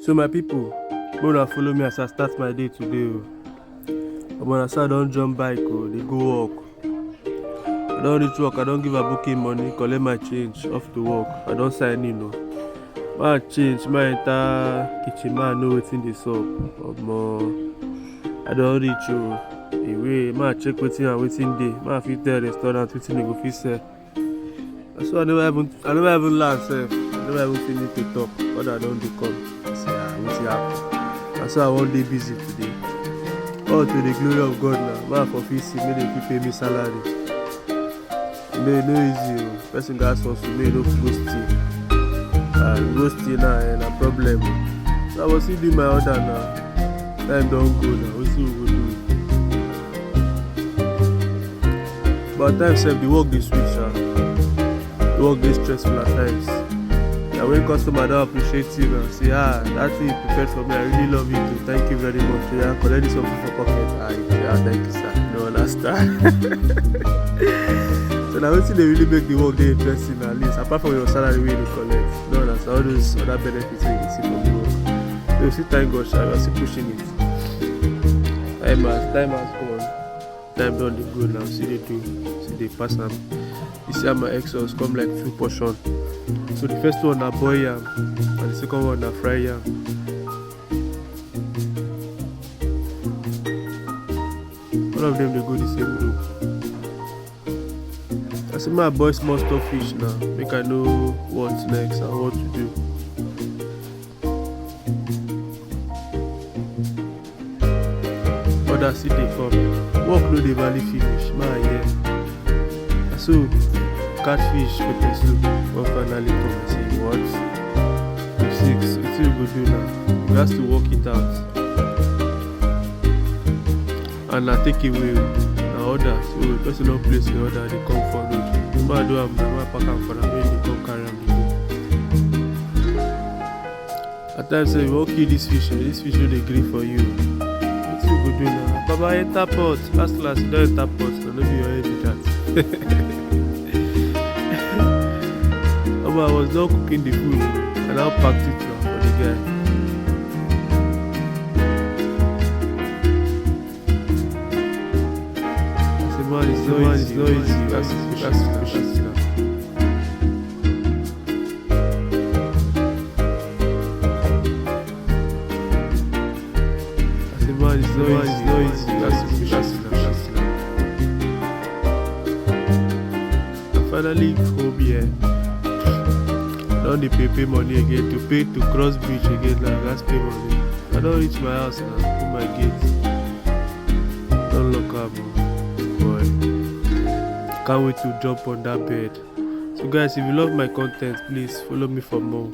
So my people, una follow me as I start my day today. Omo, I don jump bike, dey go work. I don reach work, I don give booking money, collect my change off to work. I don sign in. Ma change, ma enter kitchen, ma know wetin dey sup. Omo, I don reach away, ma check wetin and wetin dey. Ma fit tell restaurant wetin dey go fit sell. So I never even land sef. I never even finish to talk. Other don dey come. I say, wetin happen? And so I wan dey busy today. All to the glory of God now. Ma for fit see, make dem fit pay me salary. No easy. Person gats hustle, make e no go steal. Go steal now, na problem. So I was still doing my order now. Time don go now. Wetin we go do? But at times sef, the work dey sweet sha. The work dey stressful at times. And when customer don't appreciate you now, say, that thing you prepared for me, I really love it too. Thank you very much. Yeah, collect this something for pocket. Thank you, sir. No understand. So now wetin dey really make the work dey interesting, at least apart from your salary wey you collect. No understand all those other benefits wey you see from the work. So you still thank God, sha, you are still pushing it. Time has gone. Time don dey go now. See dey pass am. You see how my exhaust come like 2 portion. So the first one na boil yam and the second one na fry yam. All of them dey go the same room. I say my boy small stuff fish now, make I know what's next and what to do. Others still dey come. Work no dey value finish, yeah. So catfish pepper soup don finally come. I say what? 6, wetin you go do now? You have to work it out. And na take away na order. So the person don place the order, dey come for road. No matter do am na ma pack am for am, make dey come carry am dey go. At times say you wan kill this fish no dey gree for you. Wetin you go do now? Baba enter pot. Last you don enter pot, so no be your head be that. I was not cooking the food and I packed it for the guy. I said, man, it's not easy. That's to push it now. I said, man, it's not easy. That's to push it now. I finally home here. Don dey pay money again to cross bridge again now. Gats pay money. I don reach my house now, open my gate. Don lock am, boy. Can't wait to jump on that bed. So guys, if you love my content, please follow me for more.